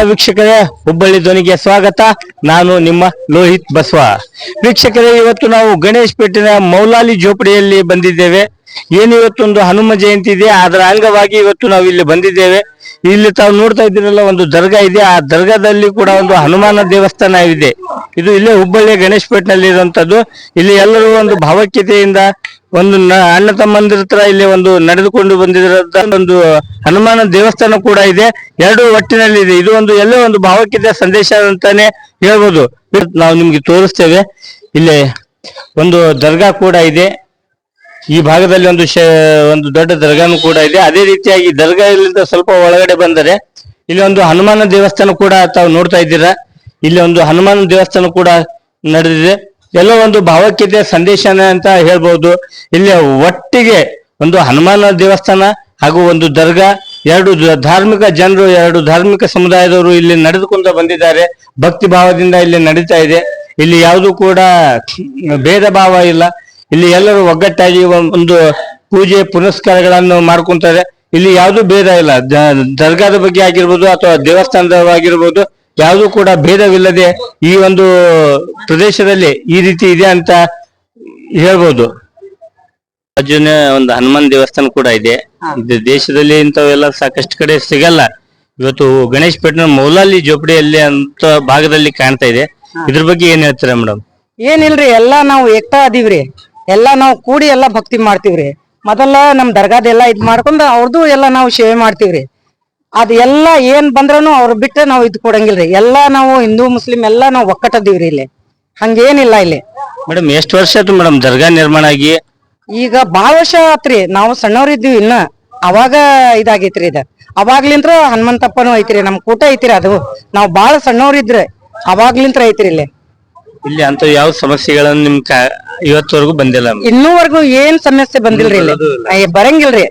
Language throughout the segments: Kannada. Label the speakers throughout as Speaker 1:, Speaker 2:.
Speaker 1: ವೀಕ್ಷಕರೇ, ಹುಬ್ಬಳ್ಳಿ ಧ್ವನಿಗೆ ಸ್ವಾಗತ. ನಾನು ನಿಮ್ಮ ಲೋಹಿತ್ ಬಸವ. ವೀಕ್ಷಕರೇ, ಇವತ್ತು ನಾವು ಗಣೇಶ್ ಪೇಟಿನ ಮೌಲಾಲಿ ಜೋಪಡಿಯಲ್ಲಿ ಬಂದಿದ್ದೇವೆ. ಇವತ್ತೊಂದು ಹನುಮ ಜಯಂತಿ ಇದೆ, ಅದರ ಅಂಗವಾಗಿ ಇವತ್ತು ನಾವು ಇಲ್ಲಿ ಬಂದಿದ್ದೇವೆ. ಇಲ್ಲಿ ತಾವು ನೋಡ್ತಾ ಇದ್ದೀರಲ್ಲ, ಒಂದು ದರ್ಗಾ ಇದೆ. ಆ ದರ್ಗಾದಲ್ಲಿ ಕೂಡ ಒಂದು ಹನುಮಾನ ದೇವಸ್ಥಾನ ಇದೆ. ಇದು ಇಲ್ಲೇ ಹುಬ್ಬಳ್ಳಿಯ ಗಣೇಶ್ ಪೇಟ್ನಲ್ಲಿ ಇರುವಂತದ್ದು. ಇಲ್ಲಿ ಎಲ್ಲರೂ ಒಂದು ಭಾವೈಕ್ಯತೆಯಿಂದ ಒಂದು ಅಣ್ಣ ತಮ್ಮಂದಿರ ಹತ್ರ ಇಲ್ಲಿ ಒಂದು ನಡೆದುಕೊಂಡು ಬಂದಿರೋದ ಒಂದು ಹನುಮಾನ ದೇವಸ್ಥಾನ ಕೂಡ ಇದೆ. ಎರಡು ಒಟ್ಟಿನಲ್ಲಿ ಇದೆ. ಇದು ಒಂದು ಎಲ್ಲೋ ಒಂದು ಭಾವೈಕ್ಯತೆಯ ಸಂದೇಶ ಅಂತಾನೆ ಹೇಳ್ಬೋದು. ನಾವು ನಿಮ್ಗೆ ತೋರಿಸ್ತೇವೆ. ಇಲ್ಲಿ ಒಂದು ದರ್ಗಾ ಕೂಡ ಇದೆ. ಈ ಭಾಗದಲ್ಲಿ ಒಂದು ದೊಡ್ಡ ದರ್ಗಾನು ಕೂಡ ಇದೆ. ಅದೇ ರೀತಿಯಾಗಿ ದರ್ಗಾ ಇಲ್ಲಿಂದ ಸ್ವಲ್ಪ ಒಳಗಡೆ ಬಂದರೆ ಇಲ್ಲಿ ಒಂದು ಹನುಮಾನ ದೇವಸ್ಥಾನ ಕೂಡ ತಾವು ನೋಡ್ತಾ ಇದ್ದೀರಾ. ಇಲ್ಲಿ ಒಂದು ಹನುಮಾನ ದೇವಸ್ಥಾನ ಕೂಡ ನಡೆದಿದೆ. ಎಲ್ಲೋ ಒಂದು ಭಾವೈಕ್ಯತೆಯ ಸಂದೇಶನ ಅಂತ ಹೇಳ್ಬಹುದು. ಇಲ್ಲಿ ಒಟ್ಟಿಗೆ ಒಂದು ಹನುಮಾನ ದೇವಸ್ಥಾನ ಹಾಗೂ ಒಂದು ದರ್ಗಾ, ಎರಡು ಧಾರ್ಮಿಕ ಜನರು, ಎರಡು ಧಾರ್ಮಿಕ ಸಮುದಾಯದವರು ಇಲ್ಲಿ ನಡೆದುಕೊಂಡು ಬಂದಿದ್ದಾರೆ. ಭಕ್ತಿ ಭಾವದಿಂದ ಇಲ್ಲಿ ನಡೀತಾ ಇದೆ. ಇಲ್ಲಿ ಯಾವುದು ಕೂಡ ಭೇದ ಭಾವ ಇಲ್ಲ. ಇಲ್ಲಿ ಎಲ್ಲರೂ ಒಗ್ಗಟ್ಟಾಗಿ ಒಂದು ಪೂಜೆ ಪುನಸ್ಕಾರಗಳನ್ನು ಮಾಡ್ಕೊಂತಾರೆ. ಇಲ್ಲಿ ಯಾವುದು ಭೇದ ಇಲ್ಲ. ದರ್ಗಾದ ಬಗ್ಗೆ ಆಗಿರ್ಬೋದು ಅಥವಾ ದೇವಸ್ಥಾನದ ಆಗಿರ್ಬೋದು, ಯಾವುದು ಕೂಡ ಭೇದವಿಲ್ಲದೆ ಈ ಒಂದು ಪ್ರದೇಶದಲ್ಲಿ ಈ ರೀತಿ ಇದೆ ಅಂತ ಹೇಳ್ಬೋದು. ರಾಜ್ಯನೇ ಒಂದು ಹನುಮಾನ್ ದೇವಸ್ಥಾನ ಕೂಡ ಇದೆ. ಇದು ದೇಶದಲ್ಲಿ ಇಂಥವೆಲ್ಲ ಸಾಕಷ್ಟು ಕಡೆ ಸಿಗಲ್ಲ. ಇವತ್ತು ಗಣೇಶ್ ಪೇಟ್ನ ಮೌಲಾಲಿ ಜೋಪಡಿಯಲ್ಲಿ ಅಂತ ಭಾಗದಲ್ಲಿ ಕಾಣ್ತಾ ಇದೆ. ಇದ್ರ ಬಗ್ಗೆ ಏನ್ ಹೇಳ್ತೀರಾ ಮೇಡಮ್?
Speaker 2: ಏನಿಲ್ರಿ, ಎಲ್ಲಾ ನಾವು ಏಕ್ತಾ ಅದೀವ್ರಿ. ಎಲ್ಲಾ ನಾವು ಕೂಡಿ ಎಲ್ಲಾ ಭಕ್ತಿ ಮಾಡ್ತೀವ್ರಿ. ಮೊದಲ ನಮ್ ದರ್ಗಾದೆಲ್ಲಾ ಇದ್ ಮಾಡ್ಕೊಂಡ್ ಅವ್ರದ್ದು ಎಲ್ಲಾ ನಾವು ಸೇವೆ ಮಾಡ್ತೀವ್ರಿ. ಅದ್ ಎಲ್ಲಾ ಏನ್ ಬಂದ್ರನು ಅವ್ರ ಬಿಟ್ಟ ನಾವ್ ಇದ್ ಕೊಡಂಗಿಲ್ರಿ. ಎಲ್ಲಾ ನಾವು ಹಿಂದೂ ಮುಸ್ಲಿಂ ಎಲ್ಲಾ ನಾವು ಒಕ್ಕಟ್ಟದೀವ್ರಿ. ಇಲ್ಲಿ ಹಂಗೇನಿಲ್ಲ. ಇಲ್ಲಿ
Speaker 1: ಮೇಡಮ್ ಎಷ್ಟು ವರ್ಷ ಆಯ್ತು ಮೇಡಮ್ ದರ್ಗಾ ನಿರ್ಮಾಣ ಆಗಿ?
Speaker 2: ಈಗ ಬಾಳ ವರ್ಷ ಆತ್ರಿ. ನಾವು ಸಣ್ಣವ್ರಿದ್ದೀವಿ ಇನ್ನ. ಅವಾಗ ಇದಾಗೈತ್ರಿ. ಇದ ಅವಾಗ್ಲಿಂತ್ರ ಹನುಮಂತಪ್ಪನು ಐತ್ರಿ, ನಮ್ ಕೂಟ ಐತ್ರಿ. ಅದು ನಾವ್ ಬಾಳ ಸಣ್ಣವ್ರಿದ್ರೆ ಅವಾಗ್ಲಿಂತ್ರ ಐತ್ರಿ.
Speaker 1: ಇಲ್ಲಿ ಅಂತ ಯಾವ ಸಮಸ್ಯೆಗಳನ್ನು ನಿಮ್ ಇವತ್ತವರೆಗೂ ಬಂದಿಲ್ಲ?
Speaker 2: ಇನ್ನೂವರೆಗೂ ಏನ್ ಸಮಸ್ಯೆ ಬಂದಿಲ್ರಿ. ಇಲ್ಲಿ ಬರಂಗಿಲ್ರಿ.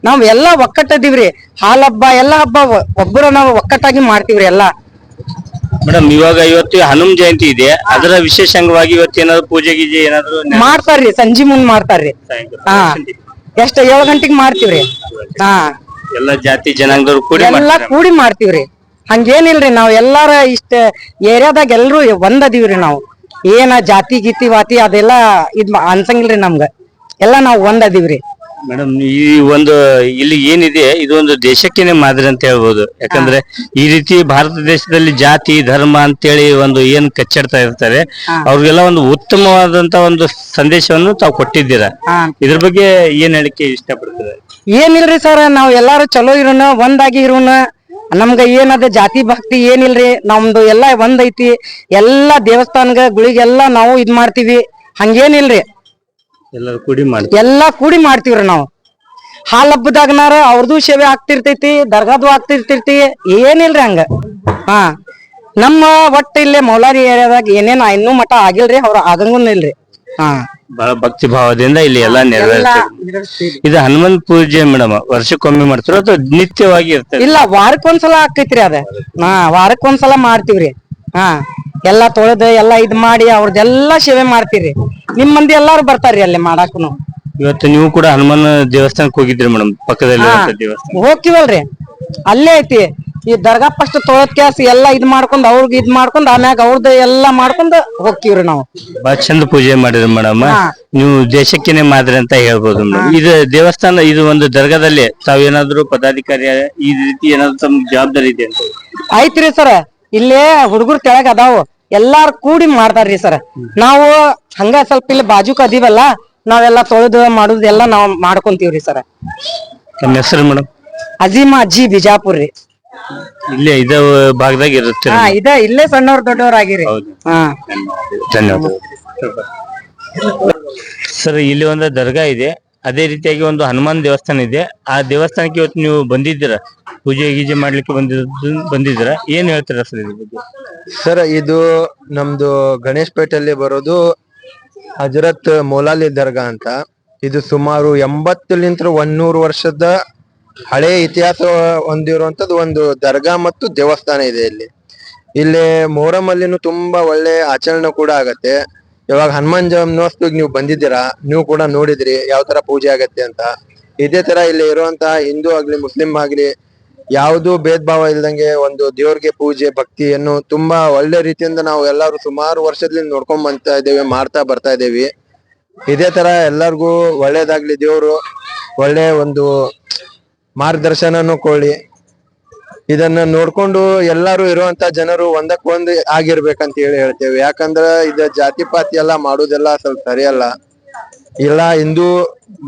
Speaker 2: ನಾವ್ ಎಲ್ಲಾ ಒಕ್ಕಟ್ಟದಿವ್ರಿ. ಹಾಲ್ ಹಬ್ಬ ಎಲ್ಲಾ ಹಬ್ಬ ಒಬ್ಬರು ನಾವು ಒಕ್ಕಟ್ಟಾಗಿ ಮಾಡ್ತೀವ್ರಿ ಎಲ್ಲಾ.
Speaker 1: ಮೇಡಮ್, ಇವಾಗ ಇವತ್ತು ಹನುಮ ಜಯಂತಿ ಇದೆ. ಅದರ ವಿಶೇಷ ಅಂಗವಾಗಿ ಇವತ್ತು ಏನಾದ್ರು ಪೂಜೆ ಗೀಜೆ ಏನಾದ್ರು
Speaker 2: ಮಾಡ್ತಾರ್ರಿ. ಸಂಜಿ ಮುಂದ್ ಮಾಡ್ತಾರ್ರಿ. ಹಾ, ಎಷ್ಟ 7 ಗಂಟೆಗೆ ಮಾಡ್ತೀವ್ರಿ. ಹಾ,
Speaker 1: ಎಲ್ಲಾ ಜಾತಿ ಜನಾಂಗದವ್ರು ಕೂಡಿ
Speaker 2: ಎಲ್ಲಾ ಕೂಡಿ ಮಾಡ್ತೀವ್ರಿ. ಹಂಗೇನಿಲ್ರಿ. ನಾವ್ ಎಲ್ಲಾರ ಇಷ್ಟ ಏರಿಯಾದಾಗ ಎಲ್ರು ಒಂದದೀವ್ರಿ. ನಾವು ಏನ ಜಾತಿ ಗೀತಿ ವಾತಿ ಅದೆಲ್ಲಾ ಇದ್ ಅನ್ಸಂಗಿಲ್ರಿ ನಮ್ಗ. ಎಲ್ಲಾ ನಾವ್ ಒಂದದೀವ್ರಿ.
Speaker 1: ಮೇಡಮ್, ಈ ಒಂದು ಇಲ್ಲಿ ಏನಿದೆ ಇದು ಒಂದು ದೇಶಕ್ಕೇನೆ ಮಾದರಿ ಅಂತ ಹೇಳ್ಬೋದು. ಯಾಕಂದ್ರೆ ಈ ರೀತಿ ಭಾರತ ದೇಶದಲ್ಲಿ ಜಾತಿ ಧರ್ಮ ಅಂತೇಳಿ ಒಂದು ಏನ್ ಕಚ್ಚಾಡ್ತಾ ಇರ್ತಾರೆ, ಅವ್ರಿಗೆಲ್ಲ ಒಂದು ಉತ್ತಮವಾದಂತ ಒಂದು ಸಂದೇಶವನ್ನು ತಾವು ಕೊಟ್ಟಿದ್ದೀರಾ. ಇದ್ರ ಬಗ್ಗೆ ಏನ್ ಹೇಳಿಕೆ ಇಷ್ಟಪಡ್ತಾರೆ?
Speaker 2: ಏನಿಲ್ರಿ ಸರ್, ನಾವ್ ಎಲ್ಲಾರು ಚಲೋ ಇರೋಣ, ಒಂದಾಗಿ ಇರೋಣ. ನಮ್ಗ ಏನದ ಜಾತಿ ಭಕ್ತಿ ಏನಿಲ್ರಿ. ನಮ್ದು ಎಲ್ಲಾ ಒಂದೈತಿ. ಎಲ್ಲಾ ದೇವಸ್ಥಾನಗಳಿಗೆಲ್ಲಾ ನಾವು ಇದ್ ಮಾಡ್ತೀವಿ. ಹಂಗೇನಿಲ್ರಿ. ಎಲ್ಲಾ ಕೂಡಿ ಮಾಡ್ತೀವ್ರಿ ನಾವು. ಹಾಲ್ ಹಬ್ಬದಾಗನಾರ ಅವ್ರದ್ದು ಸೇವೆ ಆಗ್ತಿರ್ತೈತಿ, ದರ್ಗಾದು ಆಗ್ತಿರ್ತೈತಿ. ಏನಿಲ್ರಿ ಹಂಗ. ಹಾ, ನಮ್ಮ ಒಟ್ಟ ಇಲ್ಲೇ ಮೌಲಾರಿ ಏರಿಯಾದಾಗ ಏನೇನ್ ಇನ್ನೂ ಮಠ ಆಗಿಲ್ರಿ, ಅವ್ರ ಆಗಂಗೂ ಇಲ್ರಿ. ಹಾ,
Speaker 1: ಬಹಳ ಭಕ್ತಿ ಭಾವದಿಂದ ಇಲ್ಲಿ ಎಲ್ಲಾ ನೆರವೇರಿಸ್ತೀವಿ. ಇದು ಹನುಮಂತ ಪೂಜೆ ಮೇಡಮ್ ವರ್ಷಕ್ಕೊಮ್ಮೆ ಮಾಡ್ತಾರ ಅಥವಾ ನಿತ್ಯವಾಗಿ ಇರ್ತದೆ?
Speaker 2: ಇಲ್ಲ, ವಾರಕ್ಕೊಂದ್ಸಲ ಆಕೈತ್ರಿ ಅದ. ಹಾ, ವಾರಕ್ಕೊಂದ್ಸಲ ಮಾಡ್ತೀವ್ರಿ. ಹಾ, ಎಲ್ಲಾ ತೊಳೆದು ಎಲ್ಲಾ ಇದ್ ಮಾಡಿ ಅವ್ರದ್ದೆಲ್ಲಾ ಸೇವೆ ಮಾಡ್ತೀವ್ರಿ. ನಿಮ್ ಮಂದಿ ಎಲ್ಲಾರು ಬರ್ತಾರ್ರಿ ಅಲ್ಲಿ ಮಾಡಾಕನು.
Speaker 1: ಇವತ್ತು ನೀವು ಕೂಡ ಹನುಮಾನ ದೇವಸ್ಥಾನಕ್ಕೆ ಹೋಗಿದ್ರಿ ಮೇಡಮ್? ಪಕ್ಕದಲ್ಲಿ ದೇವಸ್ಥಾನ
Speaker 2: ಹೋಗ್ತಿವಲ್ರಿ, ಅಲ್ಲೇ ಐತಿ. ಈ ದರ್ಗಾ ಫಸ್ಟ್ ತೊಳದ್ ಕ್ಯಾಸ್ ಎಲ್ಲಾ ಇದ್ ಮಾಡ್ಕೊಂಡ್ ಅವ್ರಿಗೆ ಇದ್ ಮಾಡ್ಕೊಂಡ್ ಆಮ್ಯಾಗ ಅವ್ರದ್ದು ಎಲ್ಲಾ ಮಾಡ್ಕೊಂಡ್ ಹೋಗ್ತಿವ್ರಿ ನಾವು.
Speaker 1: ಬಹಳ ಚಂದ ಪೂಜೆ ಮಾಡಿದ್ರಿ ಮೇಡಮ್. ನೀವು ದೇಶಕ್ಕೇನೆ ಮಾದರಿ ಅಂತ ಹೇಳ್ಬೋದು ಮೇಡಮ್. ಇದು ದೇವಸ್ಥಾನ, ಇದು ಒಂದು ದರ್ಗಾದಲ್ಲಿ ತಾವೇನಾದ್ರು ಪದಾಧಿಕಾರಿ ಈ ರೀತಿ ಏನಾದ್ರು ತಮ್ಮ ಜವಾಬ್ದಾರಿ ಇದೆ ಅಂತ?
Speaker 2: ಐತ್ರಿ ಸರ್. ಇಲ್ಲೇ ಹುಡುಗರು ತೆಳಗ್ ಅದಾವು, ಎಲ್ಲಾರು ಕೂಡಿ ಮಾಡ್ತಾರ್ರಿ ಸರ್. ನಾವು ಹಂಗ ಸ್ವಲ್ಪ ಇಲ್ಲಿ ಬಾಜುಕ್ ಅದೀವಲ್ಲ, ನಾವೆಲ್ಲಾ ತೊಳೆದು ಮಾಡುದು ಎಲ್ಲಾ ನಾವ್ ಮಾಡ್ಕೊಂತೀವ್ರಿ ಸರ್.
Speaker 1: ನಮ್ಮ ಹೆಸರು ಮೇಡಮ್?
Speaker 2: ಅಜೀಮಾ ಅಜ್ಜಿ, ಬಿಜಾಪುರ್ ರೀ.
Speaker 1: ಇಲ್ಲೇ ಇದ ಭಾಗದಾಗ ಇರುತ್ತೆ.
Speaker 2: ಹಾ, ಇಲ್ಲೇ ಸಣ್ಣವ್ರ ದೊಡ್ಡವ್ರ ಆಗಿರಿ. ಹಾ,
Speaker 1: ಧನ್ಯವಾದ ಸರ್. ಇಲ್ಲಿ ಒಂದು ದರ್ಗಾ ಇದೆ, ಅದೇ ರೀತಿಯಾಗಿ ಒಂದು ಹನುಮಾನ್ ದೇವಸ್ಥಾನ ಇದೆ. ಆ ದೇವಸ್ಥಾನಕ್ಕೆ ಇವತ್ತು ನೀವು ಬಂದಿದ್ದೀರಾ, ಪೂಜೆ ಗೀಜೆ ಮಾಡ್ಲಿಕ್ಕೆ ಬಂದಿದ್ದೀರಾ? ಏನ್ ಹೇಳ್ತೀರಾ ಸರ್ ಇದ್ರ ಬಗ್ಗೆ?
Speaker 3: ಸರ್, ಇದು ನಮ್ದು ಗಣೇಶ್ ಪೇಟೆಯಲ್ಲಿ ಬರೋದು ಹಜರತ್ ಮೌಲಾಲಿ ದರ್ಗಾ ಅಂತ. ಇದು ಸುಮಾರು 80 100 ವರ್ಷದ ಹಳೆ ಇತಿಹಾಸ ಹೊಂದಿರುವಂತದ್ದು ಒಂದು ದರ್ಗಾ ಮತ್ತು ದೇವಸ್ಥಾನ ಇದೆ. ಇಲ್ಲಿ ಮೊಹರಂ ಅಲ್ಲಿನೂ ತುಂಬಾ ಒಳ್ಳೆ ಆಚರಣೆ ಕೂಡ ಆಗತ್ತೆ. ಇವಾಗ ಹನುಮಾನ್ ಜನ್ಮೋತ್ಸವಕ್ಕೆ ನೀವು ಬಂದಿದ್ದೀರಾ, ನೀವು ಕೂಡ ನೋಡಿದ್ರಿ ಯಾವ ತರ ಪೂಜೆ ಆಗತ್ತೆ ಅಂತ. ಇದೇ ತರ ಇಲ್ಲಿ ಇರುವಂತಹ ಹಿಂದೂ ಆಗ್ಲಿ ಮುಸ್ಲಿಂ ಆಗ್ಲಿ ಯಾವುದು ಭೇದ ಭಾವ ಇಲ್ದಂಗೆ ಒಂದು ದೇವ್ರಿಗೆ ಪೂಜೆ ಭಕ್ತಿಯನ್ನು ತುಂಬಾ ಒಳ್ಳೆ ರೀತಿಯಿಂದ ನಾವು ಎಲ್ಲಾರು ಸುಮಾರು ವರ್ಷದಿಂದ ನೋಡ್ಕೊಂಡ್ ಬಂತಾ ಇದ್ದೇವೆ, ಮಾಡ್ತಾ ಬರ್ತಾ ಇದ್ದೇವೆ. ಇದೇ ತರ ಎಲ್ಲರಿಗೂ ಒಳ್ಳೇದಾಗ್ಲಿ, ದೇವ್ರು ಒಳ್ಳೆ ಒಂದು ಮಾರ್ಗದರ್ಶನನು ಕೊಡ್ಲಿ. ಇದನ್ನ ನೋಡ್ಕೊಂಡು ಎಲ್ಲಾರು ಇರುವಂತ ಜನರು ಒಂದಕ್ಕೊಂದು ಆಗಿರ್ಬೇಕಂತ ಹೇಳ್ತೇವೆ. ಯಾಕಂದ್ರ ಇದ ಜಾತಿ ಪಾತಿ ಎಲ್ಲ ಮಾಡುದೆಲ್ಲ ಸ್ವಲ್ಪ ಸರಿಯಲ್ಲ. ಇಲ್ಲ ಹಿಂದೂ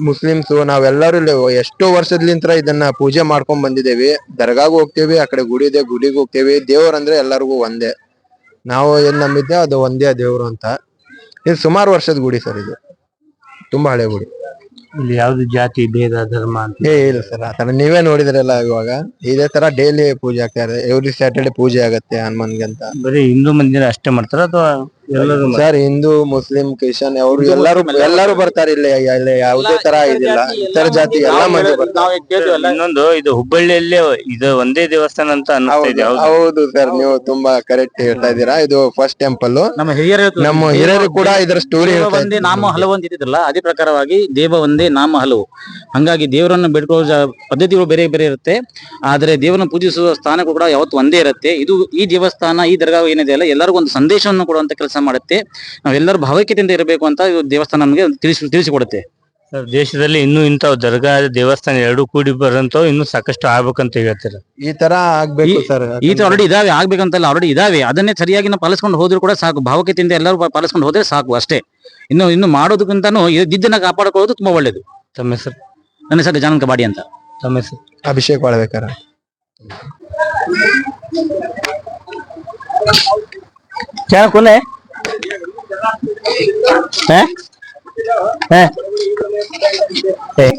Speaker 3: ಮುಸ್ಲಿಮ್ಸ್ ನಾವೆಲ್ಲರೂ ಎಷ್ಟೋ ವರ್ಷದ್ಲಿಂತ್ರ ಇದನ್ನ ಪೂಜೆ ಮಾಡ್ಕೊಂಡ್ ಬಂದಿದ್ದೇವೆ. ದರ್ಗಾಗೂ ಹೋಗ್ತೇವಿ, ಆ ಕಡೆ ಗುಡಿ ಇದೆ ಗುಡಿಗೆ ಹೋಗ್ತೇವಿ. ದೇವ್ರಂದ್ರೆ ಎಲ್ಲರಿಗೂ ಒಂದೇ. ನಾವು ಏನ್ ನಂಬಿದ್ದೆ ಅದು ಒಂದೇ ದೇವ್ರು ಅಂತ. ಇದು ಸುಮಾರು ವರ್ಷದ ಗುಡಿ ಸರ್, ಇದು ತುಂಬಾ ಹಳೆ ಗುಡಿ.
Speaker 1: ಇಲ್ಲಿ ಯಾವ್ದು ಜಾತಿ ಭೇದ ಧರ್ಮ ಅಂತ
Speaker 3: ಇಲ್ಲ ಸರ್, ಆತರ ನೀವೇ ನೋಡಿದ್ರಲ್ಲ ಇವಾಗ ಇದೇ ತರ ಡೈಲಿ ಪೂಜೆ ಆಗ್ತಾರೆ. ಎವ್ರಿ ಸ್ಯಾಟರ್ಡೆ ಪೂಜೆ ಆಗತ್ತೆ ಹನುಮನ್ಗೆ ಅಂತ.
Speaker 1: ಬರೀ ಹಿಂದೂ ಮಂದಿರ ಅಷ್ಟೇ ಮಾಡ್ತಾರ ಅಥವಾ ಎಲ್ಲರೂ
Speaker 3: ಸರ್ ಹಿಂದೂ ಮುಸ್ಲಿಂ ಕ್ರಿಶ್ಚಿಯನ್ ಅವರು ಎಲ್ಲರೂ ಬರ್ತಾರೆ ಇಲ್ಲಿ. ಇಲ್ಲಿ ಯಾವುದೇ ತರ ಇದಿಲ್ಲ, ಇತರ ಜಾತಿ ಎಲ್ಲಾ ಮಂದಿ ಬರ್ತಾರೆ.
Speaker 1: ಇನ್ನೊಂದು ಇದು ಹುಬ್ಬಳ್ಳಿಯಲ್ಲೇ ಇದು ಒಂದೇ ದೇವಸ್ಥಾನ ಅಂತ ಅನ್ನಿಸ್ತಾ ಇದೆ. ಹೌದು?
Speaker 3: ಹೌದು ಸರ್, ನೀವು ತುಂಬಾ ಕರೆಕ್ಟ್ ಹೇಳ್ತಾ ಇದ್ದೀರಾ. ಇದು ಫಸ್ಟ್ ಟೆಂಪಲ್. ನಮ್ಮ ಹಿರಿಯರು ಕೂಡ ಇದರ ಸ್ಟೋರಿ
Speaker 4: ಒಂದೇ ನಾಮ ಹಲವು ಅಂತ ಇದ್ದಿದ್ರಲ್ಲ, ಅದೇ ಪ್ರಕಾರವಾಗಿ ದೇವ ಒಂದೇ ನಾಮ ಹಲವು. ಹಂಗಾಗಿ ದೇವರನ್ನು ಬೇಡ್ಕೊಳ್ಳೋ ಪದ್ಧತಿಗಳು ಬೇರೆ ಬೇರೆ ಇರುತ್ತೆ, ಆದ್ರೆ ದೇವರನ್ನು ಪೂಜಿಸುವ ಸ್ಥಾನಗಳು ಕೂಡ ಯಾವತ್ತು ಒಂದೇ ಇರುತ್ತೆ. ಇದು ಈ ದೇವಸ್ಥಾನ, ಈ ದರ್ಗಾ ಏನಿದೆ ಅಲ್ಲ, ಎಲ್ಲರಿಗೂ ಒಂದು ಸಂದೇಶವನ್ನು ಕೊಡುವಂತ ಕೆಲಸ ಮಾಡುತ್ತೆ. ನಾವೆಲ್ಲರೂ ಭಾವೈಕ್ಯತೆಯಿಂದ ಇರಬೇಕು ಅಂತ ದೇವಸ್ಥಾನ ನಮಗೆ ತಿಳಿಸಿಕೊಡುತ್ತೆ.
Speaker 1: ಸರ್, ದೇಶದಲ್ಲಿ ಇನ್ನೂ ಇಂಥವು ದರ್ಗಾ ದೇವಸ್ಥಾನ ಎರಡು ಕೂಡಿ ಬರಂತವು ಇನ್ನೂ ಸಾಕಷ್ಟು ಆಗ್ಬೇಕಂತ ಹೇಳ್ತಾರೆ.
Speaker 3: ಈ ತರ ಆಗ್ಬೇಕು ಸರ್.
Speaker 4: ಈ ತರ ಆಲ್ರೆಡಿ ಇದಾವೆ, ಆಗ್ಬೇಕಂತಲ್ಲ, ಆಲ್ರೆಡಿ ಇದಾವೆ. ಅದನ್ನೇ ಸರಿಯಾಗಿ ನಾವು ಪಾಲಿಸ್ಕೊಂಡು ಹೋದ್ರು ಕೂಡ ಸಾಕು. ಭಾವೈಕ್ಯತೆಯಿಂದ ಎಲ್ಲರೂ ಪಾಲಿಸ್ಕೊಂಡು ಹೋದ್ರೆ ಸಾಕು ಅಷ್ಟೇ. ಇನ್ನು ಮಾಡೋದಕ್ಕಿಂತಾನು ದಿದ್ದನ್ನ ಕಾಪಾಡಿಕೊಳ್ಳೋದು ತುಂಬಾ ಒಳ್ಳೇದು.
Speaker 1: ತಮ್ಮ ಹೆಸರು?
Speaker 4: ನನ್ನ ಹೆಸರು ಗಜಾನನ ಕಬಾಡಿ ಅಂತ.
Speaker 1: ತಮ್ಮ ಹೆಸರು?
Speaker 3: ಅಭಿಷೇಕ್ ಮಾಡ್ಬೇಕಾರ.
Speaker 1: क्या कौन है? हैं? हैं? हैं?